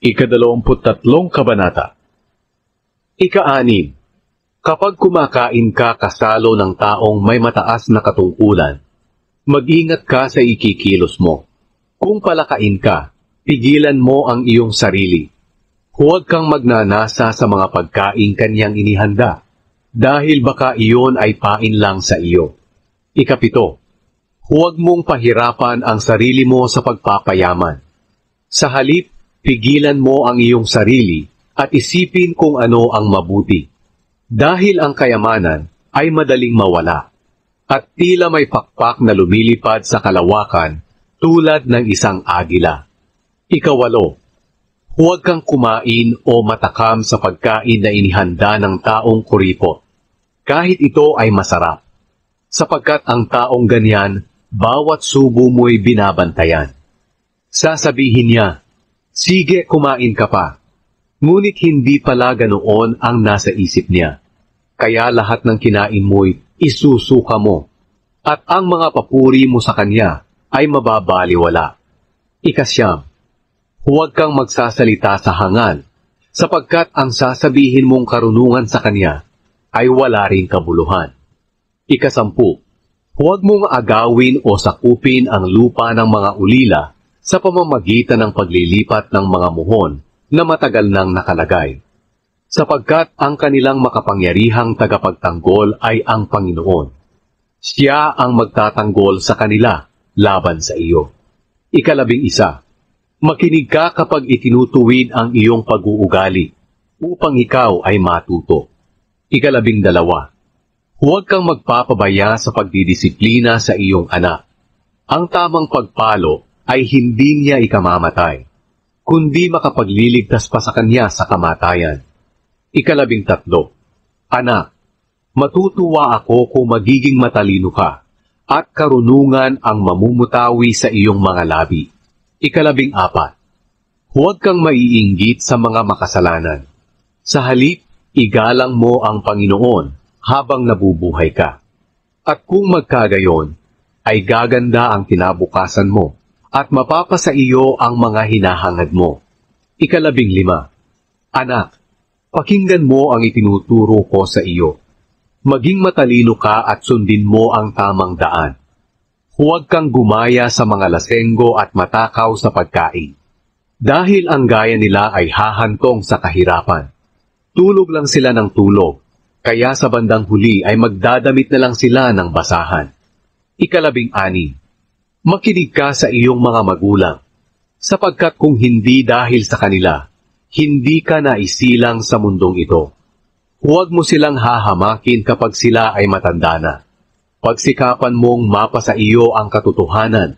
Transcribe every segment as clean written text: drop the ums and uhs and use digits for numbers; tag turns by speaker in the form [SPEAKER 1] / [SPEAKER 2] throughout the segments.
[SPEAKER 1] Ika-23 Kabanata. Ika-6. Kapag kumakain ka kasalo ng taong may mataas na katungkulan, mag-ingat ka sa ikikilos mo. Kung palakain ka, pigilan mo ang iyong sarili. Huwag kang magnanasa sa mga pagkain kanyang inihanda, dahil baka iyon ay pain lang sa iyo. Ika-7. Huwag mong pahirapan ang sarili mo sa pagpapayaman. Sa halip, pigilan mo ang iyong sarili at isipin kung ano ang mabuti. Dahil ang kayamanan ay madaling mawala at tila may pakpak na lumilipad sa kalawakan tulad ng isang agila. Ika-8. Huwag kang kumain o matakam sa pagkain na inihanda ng taong kuripot, kahit ito ay masarap, sapagkat ang taong ganyan, bawat subo mo'y binabantayan. Sasabihin niya, "Sige, kumain ka pa." Ngunit hindi pala ganoon ang nasa isip niya. Kaya lahat ng kinain mo'y isusuka mo, at ang mga papuri mo sa kanya ay mababaliwala. Ika-9. Huwag kang magsasalita sa hangal, sapagkat ang sasabihin mong karunungan sa kanya ay wala ring kabuluhan. Ika-10. Huwag mong agawin o sakupin ang lupa ng mga ulila sa pamamagitan ng paglilipat ng mga muhon na matagal nang nakalagay, sapagkat ang kanilang makapangyarihang tagapagtanggol ay ang Panginoon. Siya ang magtatanggol sa kanila laban sa iyo. Ika-11. Makinig ka kapag itinutuwid ang iyong pag-uugali, upang ikaw ay matuto. Ika-12. Huwag kang magpapabaya sa pagdidisiplina sa iyong anak. Ang tamang pagpalo ay hindi niya ikamamatay, kundi makapagliligtas pa sa kanya sa kamatayan. Ika-13. Anak, matutuwa ako kung magiging matalino ka, at karunungan ang mamumutawi sa iyong mga labi. Ika-14. Huwag kang maiinggit sa mga makasalanan. Sa halip, igalang mo ang Panginoon habang nabubuhay ka. At kung magkagayon, ay gaganda ang kinabukasan mo, at mapapasa iyo ang mga hinahangad mo. Ika-15. Anak, pakinggan mo ang itinuturo ko sa iyo. Maging matalino ka at sundin mo ang tamang daan. Huwag kang gumaya sa mga lasenggo at matakaw sa pagkain, dahil ang gaya nila ay hahantong sa kahirapan. Tulog lang sila ng tulog, kaya sa bandang huli ay magdadamit na lang sila ng basahan. Ika-16. Makinig ka sa iyong mga magulang, sapagkat kung hindi dahil sa kanila, hindi ka naisilang sa mundong ito. Huwag mo silang hahamakin kapag sila ay matanda na. Pagsikapan mong mapasa iyo ang katotohanan,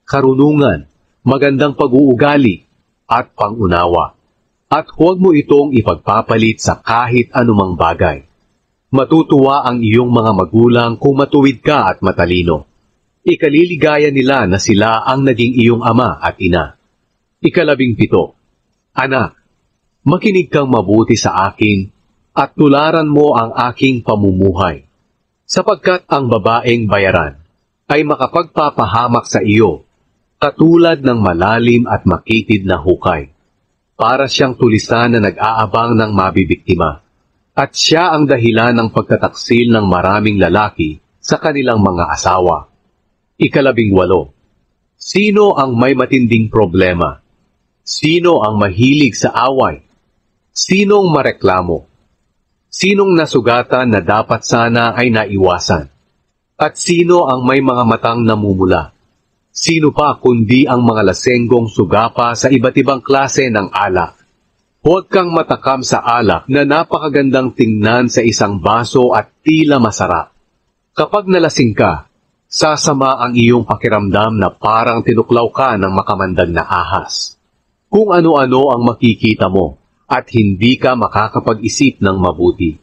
[SPEAKER 1] karunungan, magandang pag-uugali, at pangunawa. At huwag mo itong ipagpapalit sa kahit anumang bagay. Matutuwa ang iyong mga magulang kung matuwid ka at matalino. Ikaliligaya nila na sila ang naging iyong ama at ina. Ika-17. Anak, makinig kang mabuti sa akin at tularan mo ang aking pamumuhay, sapagkat ang babaeng bayaran ay makapagpapahamak sa iyo, katulad ng malalim at makitid na hukay. Para siyang tulisan na nag-aabang ng mabibiktima, at siya ang dahilan ng pagtataksil ng maraming lalaki sa kanilang mga asawa. Ika-18. Sino ang may matinding problema? Sino ang mahilig sa away? Sinong mareklamo? Sinong nasugatan na dapat sana ay naiwasan? At sino ang may mga matang namumula? Sino pa kundi ang mga lasenggong sugapa sa iba't ibang klase ng alak? Huwag kang matakam sa alak na napakagandang tingnan sa isang baso at tila masarap. Kapag nalasing ka, sasama ang iyong pakiramdam na parang tinuklaw ka ng makamandag na ahas. Kung ano-ano ang makikita mo at hindi ka makakapag-isip ng mabuti.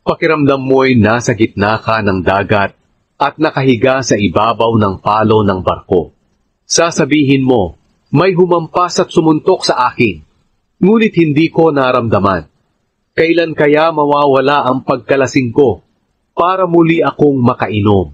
[SPEAKER 1] Pakiramdam mo'y nasa gitna ka ng dagat at nakahiga sa ibabaw ng palo ng barko. Sasabihin mo, may humampas at sumuntok sa akin, ngunit hindi ko naramdaman. Kailan kaya mawawala ang pagkalasing ko para muli akong makainom?